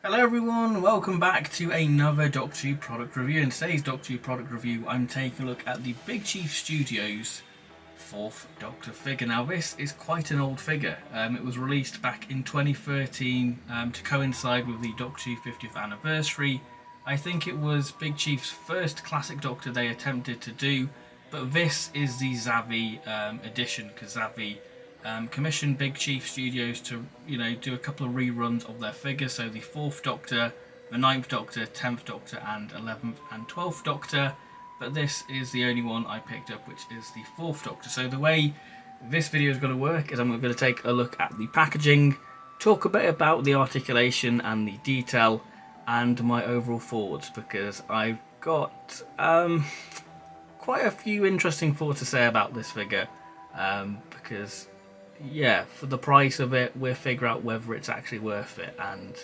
Hello everyone, welcome back to another Doctor Who product review. In today's Doctor Who product review, I'm taking a look at the Big Chief Studios 4th Doctor figure. Now this is quite an old figure. It was released back in 2013 to coincide with the Doctor Who 50th anniversary. I think it was Big Chief's first classic Doctor they attempted to do, but this is the Zavvi edition, because Zavvi commissioned Big Chief Studios to, do a couple of reruns of their figures. So the 4th Doctor, the 9th Doctor, 10th Doctor, and 11th and 12th Doctor. But this is the only one I picked up, which is the 4th Doctor. So the way this video is going to work is I'm going to take a look at the packaging, talk a bit about the articulation and the detail, and my overall thoughts, because I've got quite a few interesting thoughts to say about this figure. Because yeah, for the price of it, we'll figure out whether it's actually worth it, and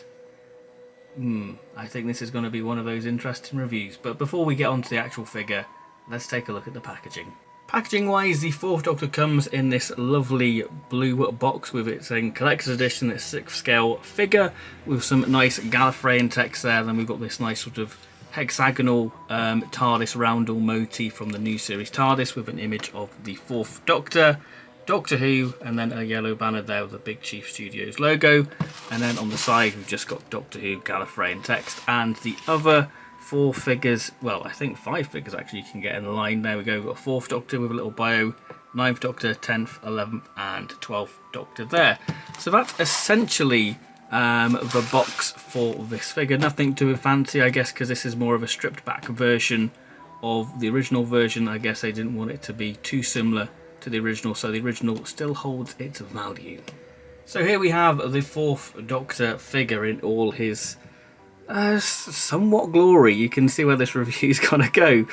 I think this is going to be one of those interesting reviews. But before we get on to the actual figure, let's take a look at the packaging. Packaging wise, the 4th Doctor comes in this lovely blue box with its collector's edition, its 6th scale figure with some nice Gallifreyan text there. Then we've got this nice sort of hexagonal TARDIS roundel motif from the new series TARDIS with an image of the 4th Doctor, Doctor Who, and then a yellow banner there with the Big Chief Studios logo. And then on the side we've just got Doctor Who Gallifreyan text, and the other 4 figures, well I think 5 figures actually, you can get in the line. There we go, we've got 4th Doctor with a little bio, 9th Doctor, 10th, 11th and 12th Doctor there. So that's essentially the box for this figure. Nothing too fancy, I guess, because this is more of a stripped back version of the original version. I guess they didn't want it to be too similar to the original, so the original still holds its value. So here we have the 4th Doctor figure in all his somewhat glory. You can see where this review is going to go.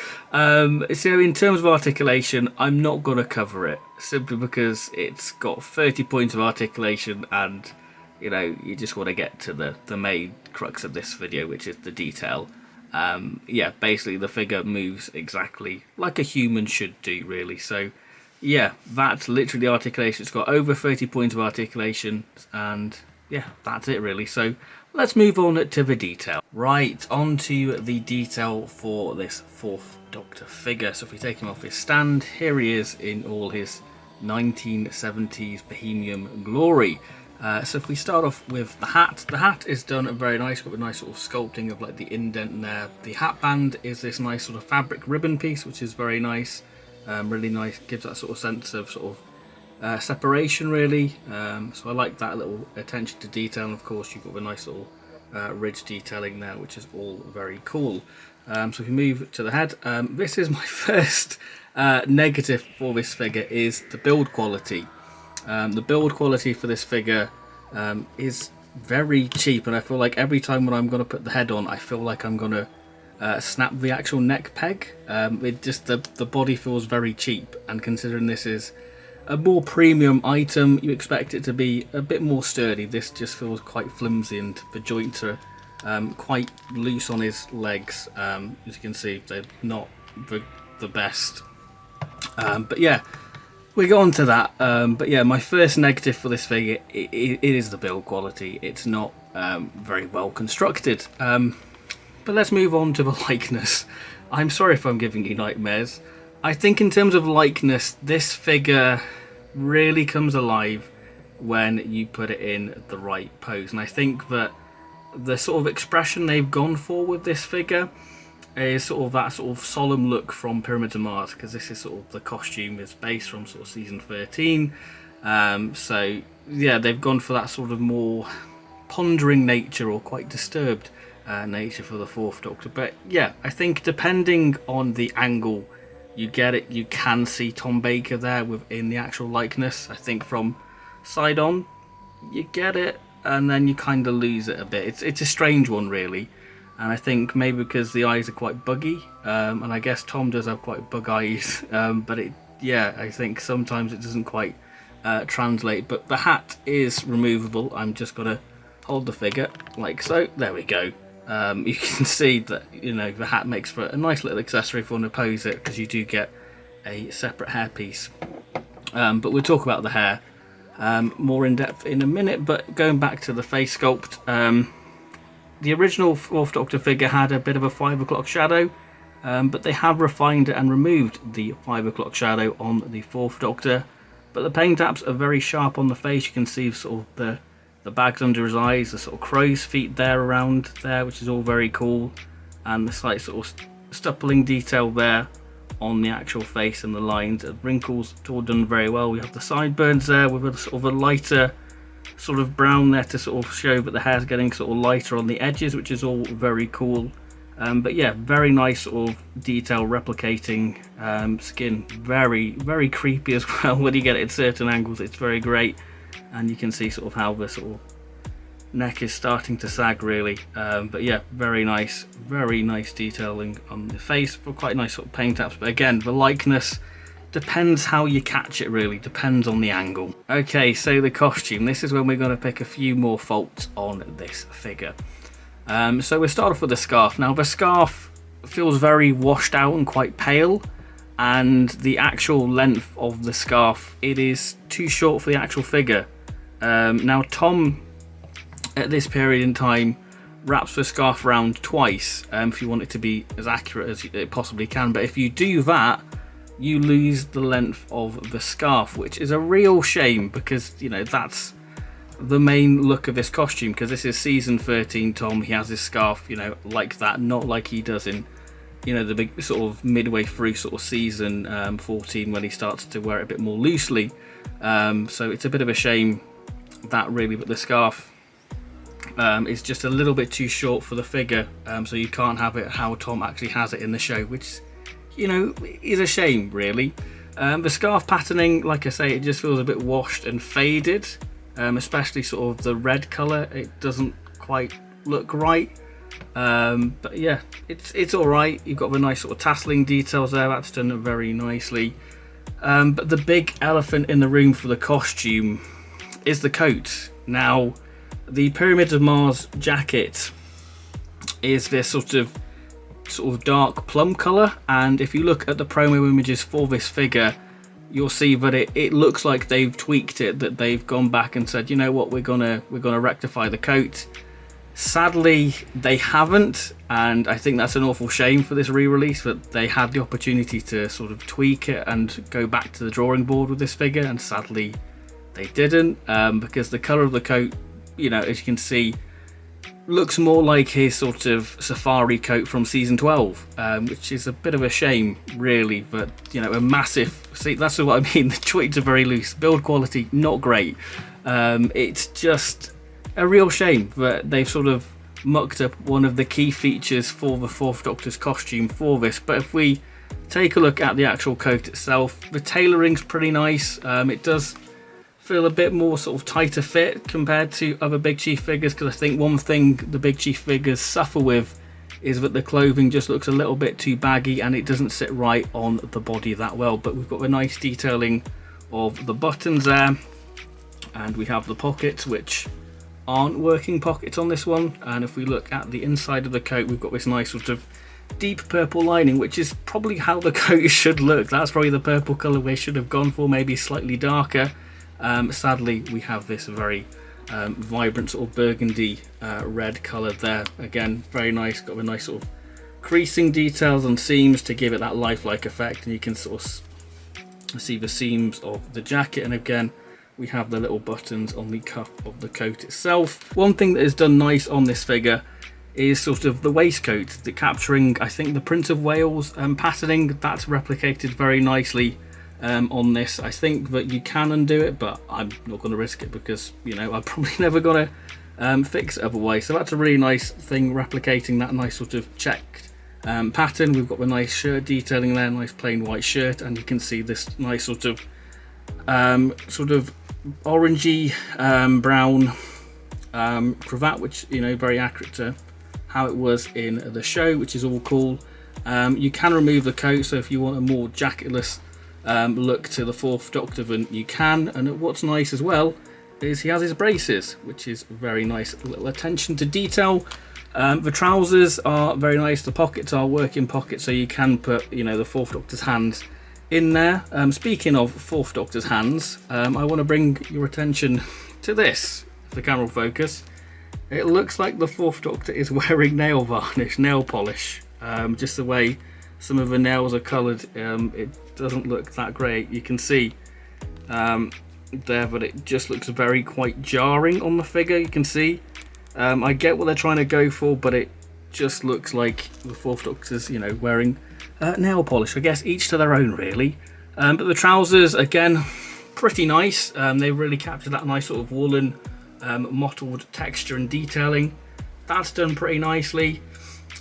So in terms of articulation, I'm not going to cover it, simply because it's got 30 points of articulation, and you just want to get to the main crux of this video, which is the detail. Yeah, basically the figure moves exactly like a human should do, really. So yeah, that's literally the articulation. It's got over 30 points of articulation, and yeah, that's it really. So let's move on to the detail. Right, on to the detail for this 4th Doctor figure. So if we take him off his stand, here he is in all his 1970s bohemian glory. So if we start off with the hat is done very nice, got a nice sort of sculpting of like the indent there. The hat band is this nice sort of fabric ribbon piece, which is very nice. Really nice, gives that sort of sense of separation really. So I like that little attention to detail, and of course you've got the nice little ridge detailing there, which is all very cool. So if we move to the head, this is my first negative for this figure, is the build quality. The build quality for this figure is very cheap, and I feel like every time when I'm going to put the head on, I feel like I'm going to snap the actual neck peg. It just, the body feels very cheap, and considering this is a more premium item, you expect it to be a bit more sturdy. This just feels quite flimsy, and the joints are quite loose on his legs. As you can see, they're not the best. But yeah, we go on to that. But yeah, my first negative for this figure, it is the build quality. It's not very well constructed. But let's move on to the likeness. I'm sorry if I'm giving you nightmares. I think in terms of likeness, this figure really comes alive when you put it in the right pose. And I think that the sort of expression they've gone for with this figure is sort of that sort of solemn look from Pyramids of Mars, because this is sort of the costume is based from sort of season 13. So yeah, they've gone for that sort of more pondering nature, or quite disturbed nature for the 4th Doctor. But yeah, I think depending on the angle you get it, you can see Tom Baker there within the actual likeness. I think from side on you get it, and then you kind of lose it a bit. It's a strange one really, and I think maybe because the eyes are quite buggy, and I guess Tom does have quite bug eyes, but I think sometimes it doesn't quite translate. But the hat is removable. I'm just gonna hold the figure like so. There we go. You can see that the hat makes for a nice little accessory if you want to pose it, because you do get a separate hairpiece. But we'll talk about the hair more in depth in a minute. But going back to the face sculpt, the original 4th Doctor figure had a bit of a 5 o'clock shadow, but they have refined it and removed the 5 o'clock shadow on the 4th Doctor. But the paint apps are very sharp on the face. You can see sort of the bags under his eyes, the sort of crow's feet there around there, which is all very cool, and the slight sort of stippling detail there on the actual face and the lines and wrinkles. It's all done very well. We have the sideburns there with a sort of a lighter sort of brown there to sort of show that the hair's getting sort of lighter on the edges, which is all very cool. But yeah, very nice sort of detail replicating skin. Very creepy as well when you get it at certain angles. It's very great, and you can see sort of how the sort of neck is starting to sag really. But yeah, very nice detailing on the face, for quite nice sort of paint apps. But again, the likeness depends how you catch it, really depends on the angle. Okay, so the costume, this is when we're going to pick a few more faults on this figure. So we'll start off with the scarf. Now the scarf feels very washed out and quite pale, and the actual length of the scarf, it is too short for the actual figure. Now Tom at this period in time wraps the scarf around twice if you want it to be as accurate as it possibly can, but if you do that, you lose the length of the scarf, which is a real shame, because you know that's the main look of this costume, because this is season 13 Tom. He has his scarf, you know, like that, not like he does in, you know, the big sort of midway through sort of season 14 when he starts to wear it a bit more loosely. So it's a bit of a shame that really, but the scarf is just a little bit too short for the figure, so you can't have it how Tom actually has it in the show, which, you know, is a shame really. The scarf patterning, like I say, it just feels a bit washed and faded. Especially sort of the red colour, it doesn't quite look right. But yeah, it's alright. You've got the nice sort of tasseling details there, that's done very nicely. But the big elephant in the room for the costume is the coat. Now, the Pyramids of Mars jacket is this sort of dark plum colour, and if you look at the promo images for this figure, you'll see that it looks like they've tweaked it, that they've gone back and said, you know what, we're gonna rectify the coat. Sadly, they haven't, and I think that's an awful shame for this re-release, that they had the opportunity to sort of tweak it and go back to the drawing board with this figure, and sadly they didn't, because the colour of the coat, you know, as you can see, looks more like his sort of safari coat from season 12, which is a bit of a shame really. But you know, a massive, see, that's what I mean, the joints are very loose, build quality not great. It's just a real shame that they've sort of mucked up one of the key features for the 4th Doctor's costume for this. But if we take a look at the actual coat itself, the tailoring's pretty nice. It does feel a bit more sort of tighter fit compared to other Big Chief figures, because I think one thing the Big Chief figures suffer with is that the clothing just looks a little bit too baggy and it doesn't sit right on the body that well. But we've got the nice detailing of the buttons there, and we have the pockets, which aren't working pockets on this one. And if we look at the inside of the coat, we've got this nice sort of deep purple lining, which is probably how the coat should look. That's probably the purple colour they should have gone for, maybe slightly darker. Sadly, we have this very vibrant sort of burgundy red colour there. Again, very nice, got a nice sort of creasing details and seams to give it that lifelike effect, and you can sort of see the seams of the jacket. And again, we have the little buttons on the cuff of the coat itself. One thing that is done nice on this figure is sort of the waistcoat, the capturing, I think, the Prince of Wales patterning. That's replicated very nicely on this. I think that you can undo it, but I'm not going to risk it, because, you know, I'm probably never going to fix it otherwise. So that's a really nice thing, replicating that nice sort of checked pattern. We've got the nice shirt detailing there, nice plain white shirt, and you can see this nice sort of orangey brown cravat, which, you know, very accurate to how it was in the show, which is all cool. You can remove the coat, so if you want a more jacketless look to the 4th Doctor, then you can. And what's nice as well is he has his braces, which is very nice, a little attention to detail. The trousers are very nice, the pockets are working pockets, so you can put, you know, the 4th Doctor's hands in there. Speaking of 4th Doctor's hands, I want to bring your attention to this, if the camera will focus. it looks like the Fourth Doctor is wearing nail varnish, nail polish. Just the way some of the nails are coloured, it doesn't look that great. You can see there, but it just looks quite jarring on the figure. You can see. I get what they're trying to go for, but it just looks like the Fourth Doctor's, wearing nail polish. I guess each to their own, really. But the trousers, again, pretty nice. They really captured that nice sort of woolen, mottled texture and detailing. That's done pretty nicely.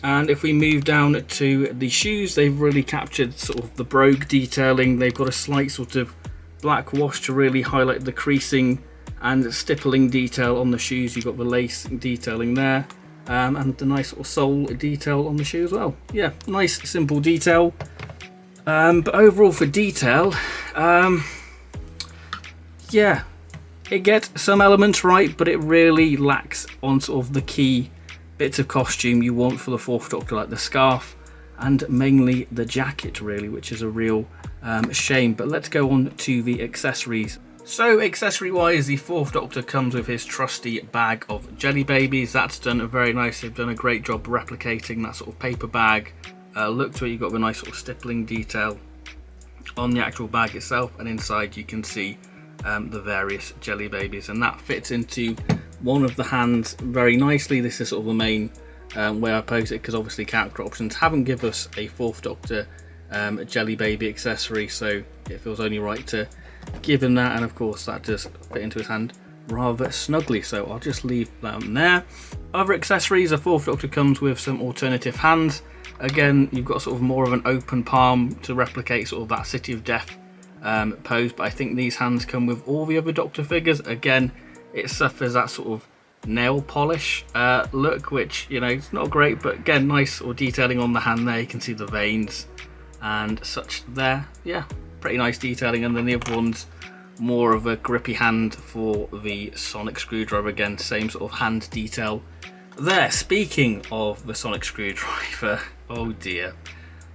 And if we move down to the shoes, they've really captured sort of the brogue detailing. They've got a slight sort of black wash to really highlight the creasing and stippling detail on the shoes. You've got the lace detailing there, and the nice sort of sole detail on the shoe as well. Yeah, nice simple detail. But overall for detail, yeah, it gets some elements right, but it really lacks on sort of the key bits of costume you want for the Fourth Doctor, like the scarf and mainly the jacket, really, which is a real shame. But let's go on to the accessories. So accessory wise, the Fourth Doctor comes with his trusty bag of jelly babies. That's done very nice. They've done a great job replicating that sort of paper bag look to it. You've got the nice sort of stippling detail on the actual bag itself, and inside you can see the various jelly babies, and that fits into one of the hands very nicely. This is sort of the main way I pose it, because obviously character options haven't given us a Fourth Doctor jelly baby accessory, so it feels only right to give him that, and of course that does fit into his hand rather snugly, so I'll just leave that on there. Other accessories, the Fourth Doctor comes with some alternative hands. Again, you've got sort of more of an open palm to replicate sort of that City of Death pose, but I think these hands come with all the other Doctor figures. Again, it suffers that sort of nail polish look, which, it's not great, but again, nice or detailing on the hand there. You can see the veins and such there. Yeah, pretty nice detailing. And then the other one's more of a grippy hand for the sonic screwdriver. Again, same sort of hand detail there. Speaking of the sonic screwdriver, oh dear,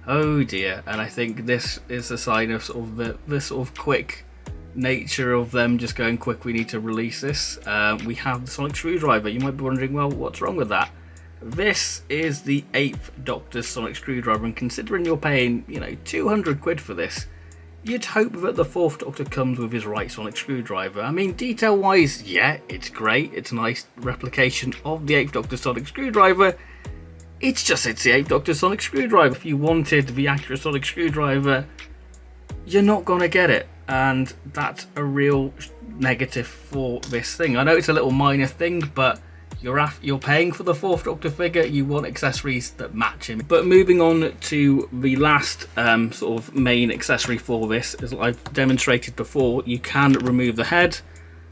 and I think this is a sign of sort of the sort of quick nature of them just going, quick, we need to release this. We have the sonic screwdriver. You might be wondering, well, what's wrong with that? This is the 8th Doctor's sonic screwdriver, and considering you're paying 200 quid for this, you'd hope that the Fourth Doctor comes with his right sonic screwdriver. I mean, detail wise, yeah, it's great. It's a nice replication of the 8th Doctor's sonic screwdriver. It's the 8th Doctor's sonic screwdriver. If you wanted the accurate sonic screwdriver, you're not gonna get it, and that's a real negative for this thing. I know it's a little minor thing, but you're paying for the Fourth Doctor figure. You want accessories that match him. But moving on to the last sort of main accessory for this, as I've demonstrated before, you can remove the head.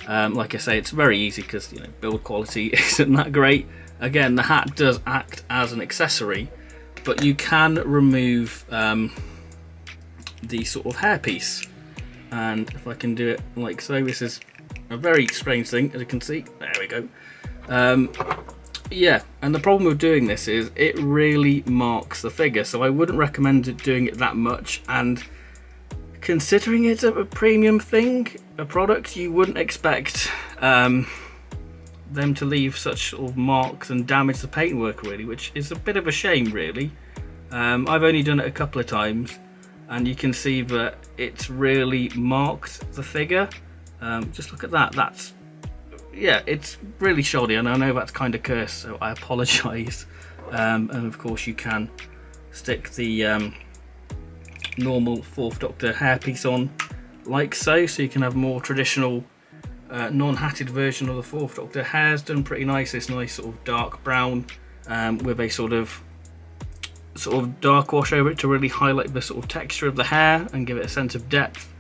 Like I say, it's very easy because build quality isn't that great. Again, the hat does act as an accessory, but you can remove the sort of hairpiece. And if I can do it like so, this is a very strange thing, as you can see. There we go. Yeah, and the problem with doing this is it really marks the figure, so I wouldn't recommend doing it that much. And considering it's a premium thing, a product, you wouldn't expect them to leave such sort of marks and damage the paintwork, really, which is a bit of a shame, really. I've only done it a couple of times, and you can see that it's really marked the figure. Just look at that. Yeah, it's really shoddy, and I know that's kind of cursed, so I apologise. And of course you can stick the normal Fourth Doctor hairpiece on like so you can have more traditional non-hatted version of the Fourth Doctor. Hair's done pretty nice. It's nice sort of dark brown with a sort of dark wash over it to really highlight the sort of texture of the hair and give it a sense of depth.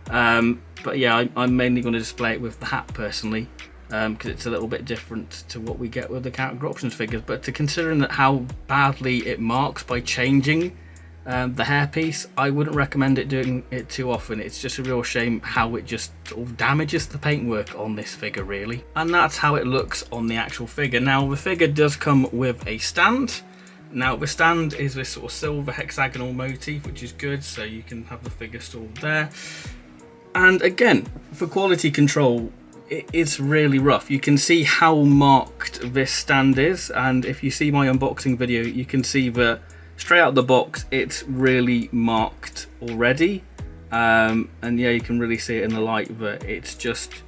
But yeah, I'm mainly going to display it with the hat personally, because it's a little bit different to what we get with the character options figures. But to considering that how badly it marks by changing the hairpiece, I wouldn't recommend doing it too often. It's just a real shame how it just sort of damages the paintwork on this figure, really. And that's how it looks on the actual figure. Now, the figure does come with a stand. Now, the stand is this sort of silver hexagonal motif, which is good, so you can have the figure stored there. And again, for quality control, it's really rough. You can see how marked this stand is, and if you see my unboxing video, you can see that straight out the box it's really marked already. And yeah, you can really see it in the light that it's just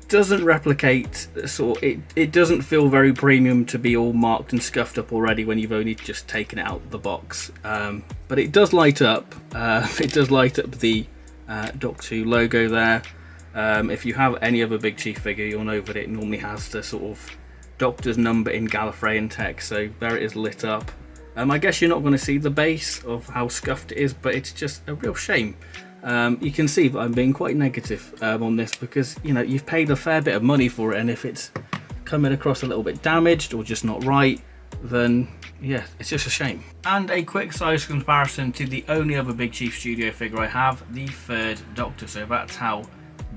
doesn't replicate, it doesn't feel very premium to be all marked and scuffed up already when you've only just taken it out of the box. But it does light up. It does light up the Doctor Who logo there. If you have any other Big Chief figure, you'll know that it normally has the sort of Doctor's number in Gallifreyan text, so there it is lit up. I guess you're not going to see the base of how scuffed it is, but it's just a real shame. You can see that I'm being quite negative on this because, you know, you've paid a fair bit of money for it, and if it's coming across a little bit damaged or just not right, then yeah, it's just a shame. And a quick size comparison to the only other Big Chief Studio figure I have, the third Doctor, so that's how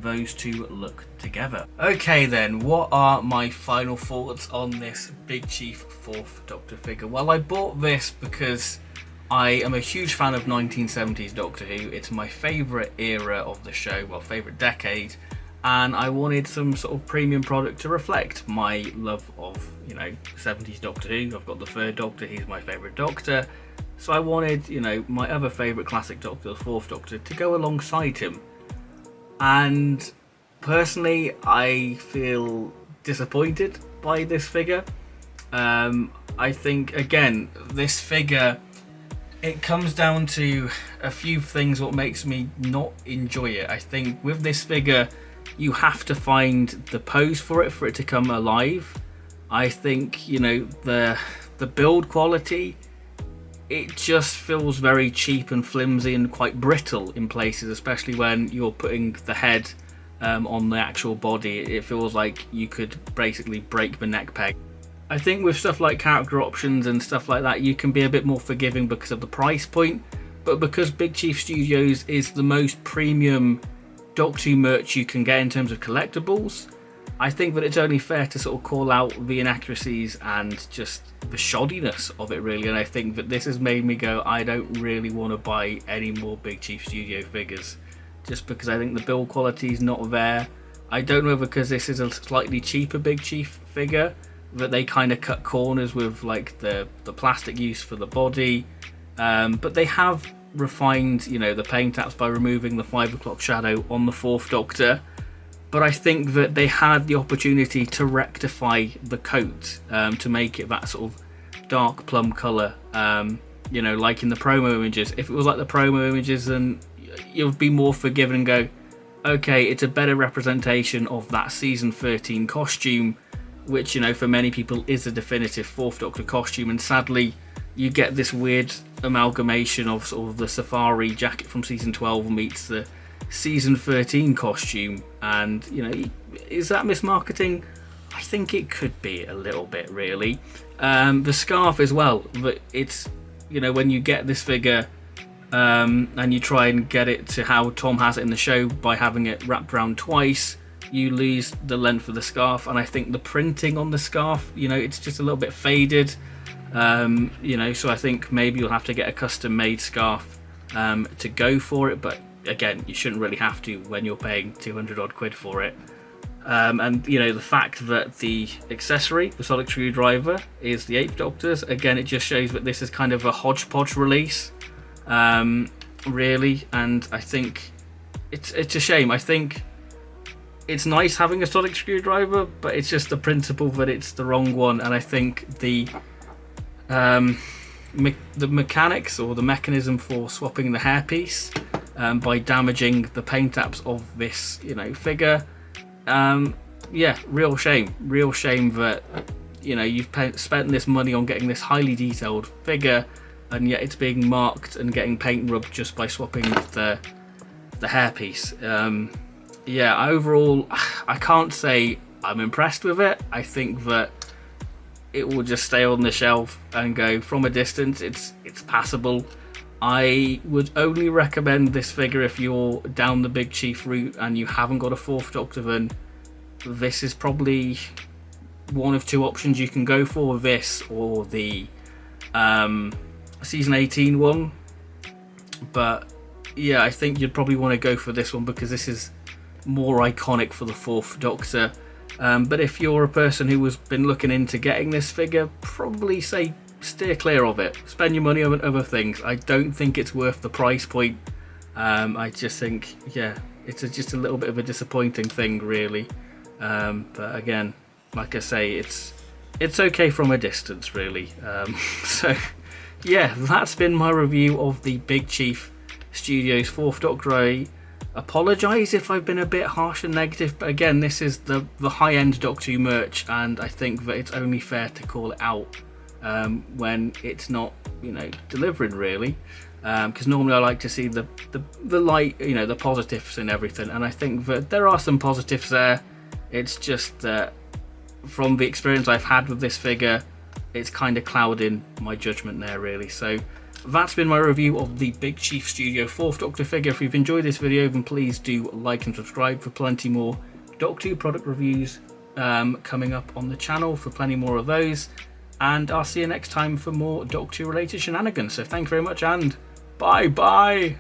those two look together. Okay then, what are my final thoughts on this Big Chief 4th Doctor figure? Well, I bought this because I am a huge fan of 1970s Doctor Who. It's my favourite era of the show, well, favourite decade, and I wanted some sort of premium product to reflect my love of, you know, 70s Doctor Who. I've got the third Doctor, he's my favourite Doctor, so I wanted, you know, my other favourite classic Doctor, the 4th Doctor, to go alongside him. And personally, I feel disappointed by this figure. I think, again, this figure, it comes down to a few things what makes me not enjoy it. I think with this figure, you have to find the pose for it to come alive. I think, you know, the build quality, it just feels very cheap and flimsy and quite brittle in places, especially when you're putting the head on the actual body. It feels like you could basically break the neck peg. I think with stuff like character options and stuff like that, you can be a bit more forgiving because of the price point, but because Big Chief Studios is the most premium Doctor Who merch you can get in terms of collectibles, I think that it's only fair to sort of call out the inaccuracies and just the shoddiness of it, really. And I think that this has made me go, I don't really want to buy any more Big Chief Studio figures, just because I think the build quality is not there. I don't know because this is a slightly cheaper Big Chief figure that they kind of cut corners with, like the plastic use for the body, but they have refined, you know, the paint apps by removing the 5 o'clock shadow on the 4th Doctor. But I think that they had the opportunity to rectify the coat to make it that sort of dark plum colour, you know, like in the promo images. If it was like the promo images, then you'll be more forgiven and go, okay, it's a better representation of that season 13 costume, which, you know, for many people is a definitive 4th Doctor costume. And sadly, you get this weird amalgamation of sort of the safari jacket from season 12 meets the season 13 costume, and, you know, is that mismarketing? I think it could be a little bit, really. The scarf as well, but it's, you know, when you get this figure and you try and get it to how Tom has it in the show by having it wrapped around twice, you lose the length of the scarf, and I think the printing on the scarf, you know, it's just a little bit faded, you know, so I think maybe you'll have to get a custom made scarf to go for it, but again, you shouldn't really have to when you're paying 200 odd quid for it. And, you know, the fact that the accessory, the sonic screwdriver, is the 8th Doctor's, again, it just shows that this is kind of a hodgepodge release, really, and I think it's a shame. I think it's nice having a sonic screwdriver, but it's just the principle that it's the wrong one, and I think the mechanics or the mechanism for swapping the hairpiece by damaging the paint apps of this, you know, figure, yeah, real shame that, you know, you've spent this money on getting this highly detailed figure, and yet it's being marked and getting paint rubbed just by swapping the hairpiece. Yeah, overall, I can't say I'm impressed with it. I think that it will just stay on the shelf and go from a distance. It's passable. I would only recommend this figure if you're down the Big Chief route and you haven't got a 4th Doctor, then this is probably one of two options you can go for, this or the season 18 one. But yeah, I think you'd probably want to go for this one because this is more iconic for the 4th Doctor. But if you're a person who has been looking into getting this figure, probably say steer clear of it. Spend your money on other things. I don't think it's worth the price point. I just think, yeah, it's just a little bit of a disappointing thing, really. But again, like I say, it's okay from a distance, really. So yeah, that's been my review of the Big Chief Studios 4th Doctor. I apologise if I've been a bit harsh and negative, but again, this is the high-end Doctor Who merch, and I think that it's only fair to call it out when it's not, delivering, really. Because normally I like to see the light, the positives and everything, and I think that there are some positives there. It's just that from the experience I've had with this figure, it's kind of clouding my judgment there, really. So that's been my review of the Big Chief Studio 4th Doctor figure. If you've enjoyed this video, then please do like and subscribe for plenty more Doctor Who product reviews coming up on the channel, for plenty more of those. And I'll see you next time for more Doctor Who related shenanigans. So thank you very much, and bye bye.